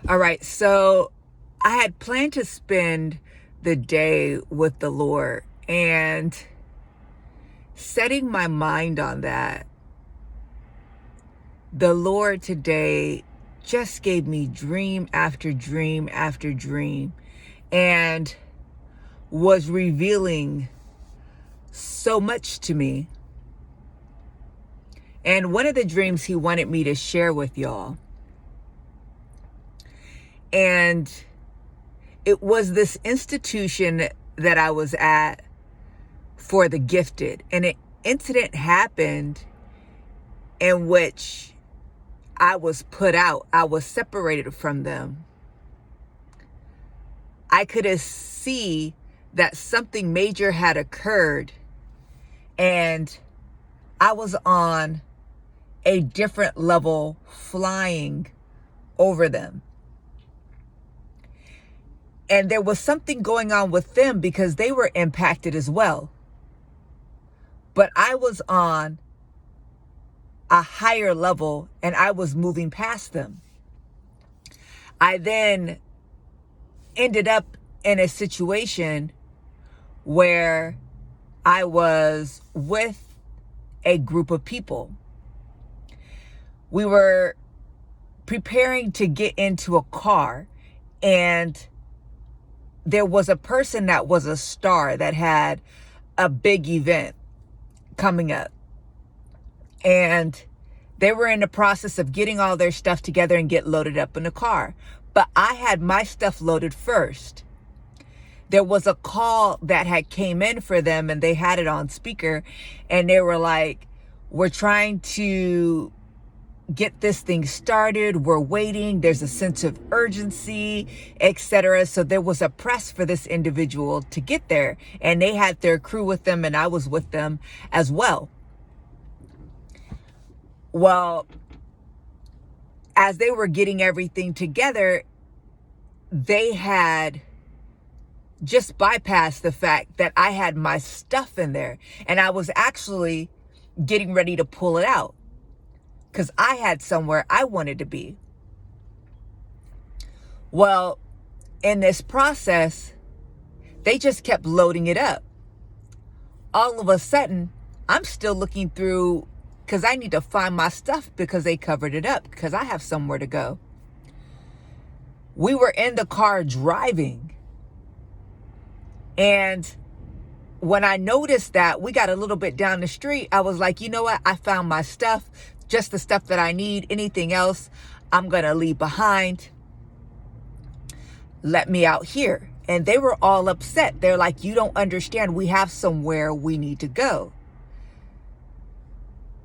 All right, so I had planned to spend the day with the Lord, and setting my mind on that, the Lord today just gave me dream after dream after dream and was revealing so much to me. And one of the dreams he wanted me to share with y'all, and it was this institution that I was at for the gifted. And an incident happened in which I was put out. I was separated from them. I could see that something major had occurred, and I was on a different level flying over them. And there was something going on with them because they were impacted as well. But I was on a higher level and I was moving past them. I then ended up in a situation where I was with a group of people. We were preparing to get into a car, and there was a person that was a star that had a big event coming up. And they were in the process of getting all their stuff together and get loaded up in the car. But I had my stuff loaded first. There was a call that had came in for them, and they had it on speaker, and they were like, we're trying to get this thing started. We're waiting. There's a sense of urgency, etc. So there was a press for this individual to get there, and they had their crew with them, and I was with them as well. Well, as they were getting everything together, they had just bypassed the fact that I had my stuff in there, and I was actually getting ready to pull it out because I had somewhere I wanted to be. Well, in this process, they just kept loading it up. All of a sudden, I'm still looking through because I need to find my stuff because they covered it up because I have somewhere to go. We were in the car driving, and when I noticed that we got a little bit down the street, I was like, you know what? I found my stuff, just the stuff that I need. Anything else, I'm going to leave behind. Let me out here. And they were all upset. They're like, you don't understand. We have somewhere we need to go.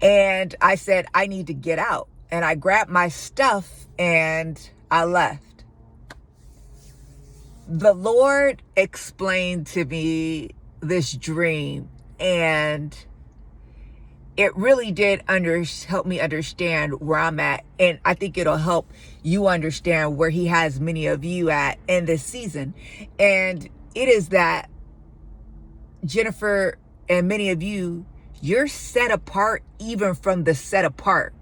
And I said, I need to get out. And I grabbed my stuff and I left. The Lord explained to me this dream, and it really did help me understand where I'm at. And I think it'll help you understand where he has many of you at in this season. And it is that, Jennifer, and many of you, you're set apart even from the set apart.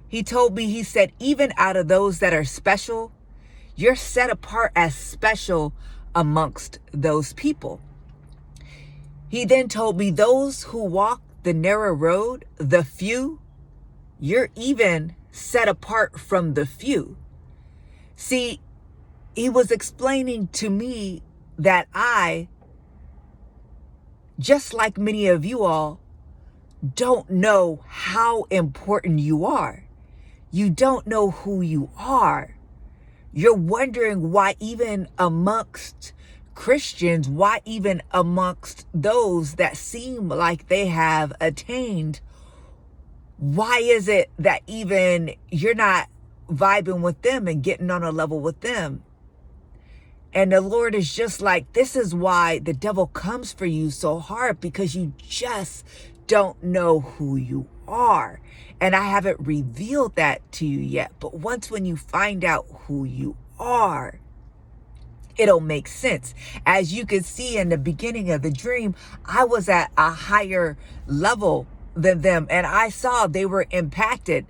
He told me, he said, even out of those that are special, you're set apart as special amongst those people. He then told me those who walk the narrow road, the few, you're even set apart from the few. See, he was explaining to me that I, just like many of you all, don't know how important you are. You don't know who you are. You're wondering why even amongst Christians, why even amongst those that seem like they have attained, why is it that even you're not vibing with them and getting on a level with them? And the Lord is just like, this is why the devil comes for you so hard, because you just don't know who you are. And I haven't revealed that to you yet. But once when you find out who you are, it'll make sense. As you can see in the beginning of the dream, I was at a higher level than them, and I saw they were impacted.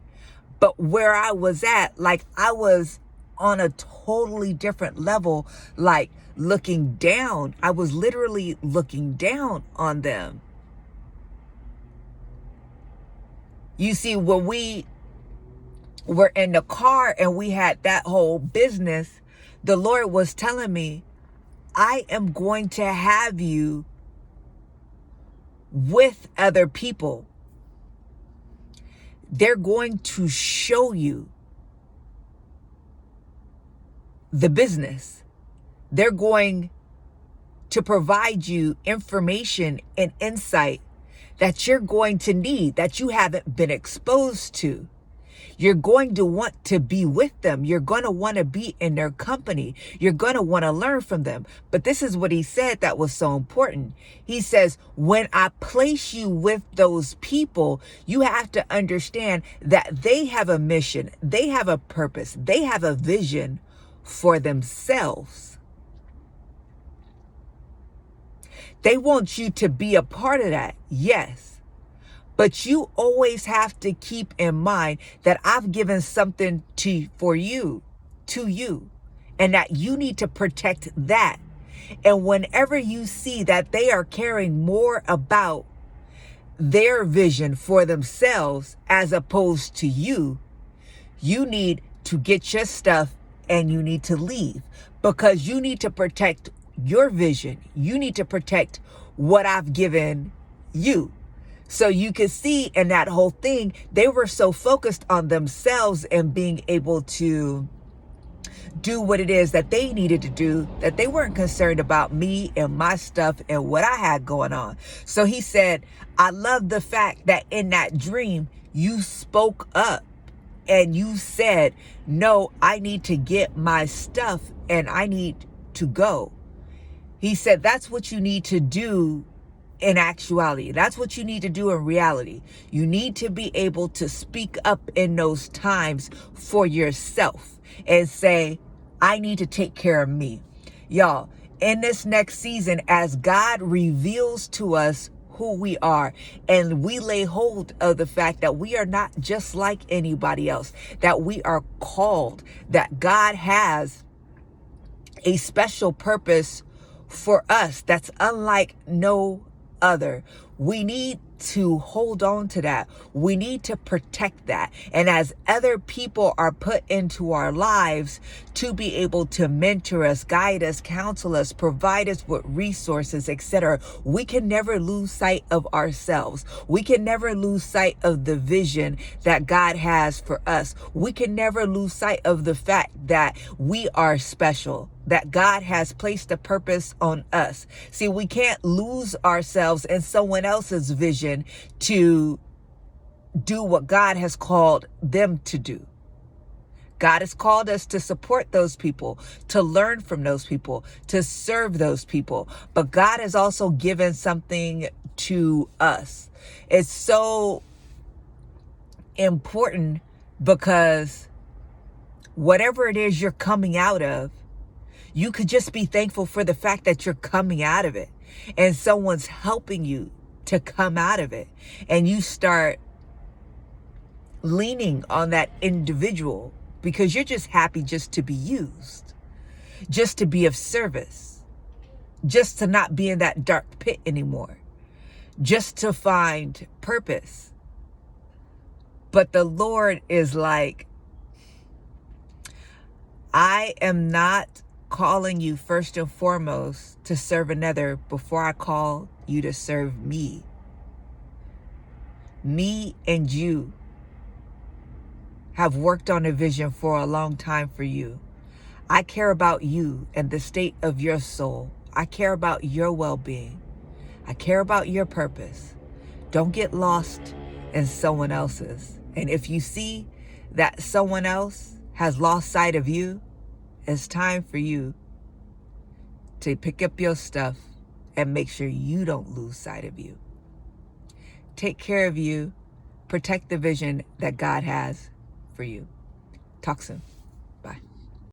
But where I was at, like I was on a totally different level, like looking down. I was literally looking down on them. You see, when we were in the car and we had that whole business, the Lord was telling me, I am going to have you with other people. They're going to show you the business. They're going to provide you information and insight that you're going to need, that you haven't been exposed to. You're going to want to be with them. You're going to want to be in their company. You're going to want to learn from them. But this is what he said that was so important. He says, when I place you with those people, you have to understand that they have a mission. They have a purpose. They have a vision for themselves. They want you to be a part of that. Yes. But you always have to keep in mind that I've given something to you, and that you need to protect that. And whenever you see that they are caring more about their vision for themselves as opposed to you, you need to get your stuff and you need to leave, because you need to protect your vision. You need to protect what I've given you. So you can see in that whole thing, they were so focused on themselves and being able to do what it is that they needed to do, that they weren't concerned about me and my stuff and what I had going on. So he said, I love the fact that in that dream, you spoke up and you said, no, I need to get my stuff and I need to go. He said, that's what you need to do in actuality. That's what you need to do in reality. You need to be able to speak up in those times for yourself and say, I need to take care of me. Y'all, in this next season, as God reveals to us who we are and we lay hold of the fact that we are not just like anybody else, that we are called, that God has a special purpose for us that's unlike no other. We need to hold on to that. We need to protect that. And as other people are put into our lives to be able to mentor us, guide us, counsel us, provide us with resources, etc., we can never lose sight of ourselves. We can never lose sight of the vision that God has for us. We can never lose sight of the fact that we are special, that God has placed a purpose on us. See, we can't lose ourselves in someone else's vision to do what God has called them to do. God has called us to support those people, to learn from those people, to serve those people. But God has also given something to us. It's so important because whatever it is you're coming out of, you could just be thankful for the fact that you're coming out of it and someone's helping you to come out of it. And you start leaning on that individual because you're just happy just to be used, just to be of service, just to not be in that dark pit anymore, just to find purpose. But the Lord is like, I am not calling you first and foremost to serve another before I call you to serve me. Me and you have worked on a vision for a long time for you. I care about you and the state of your soul. I care about your well-being. I care about your purpose. Don't get lost in someone else's. And if you see that someone else has lost sight of you, it's time for you to pick up your stuff and make sure you don't lose sight of you. Take care of you. Protect the vision that God has for you. Talk soon.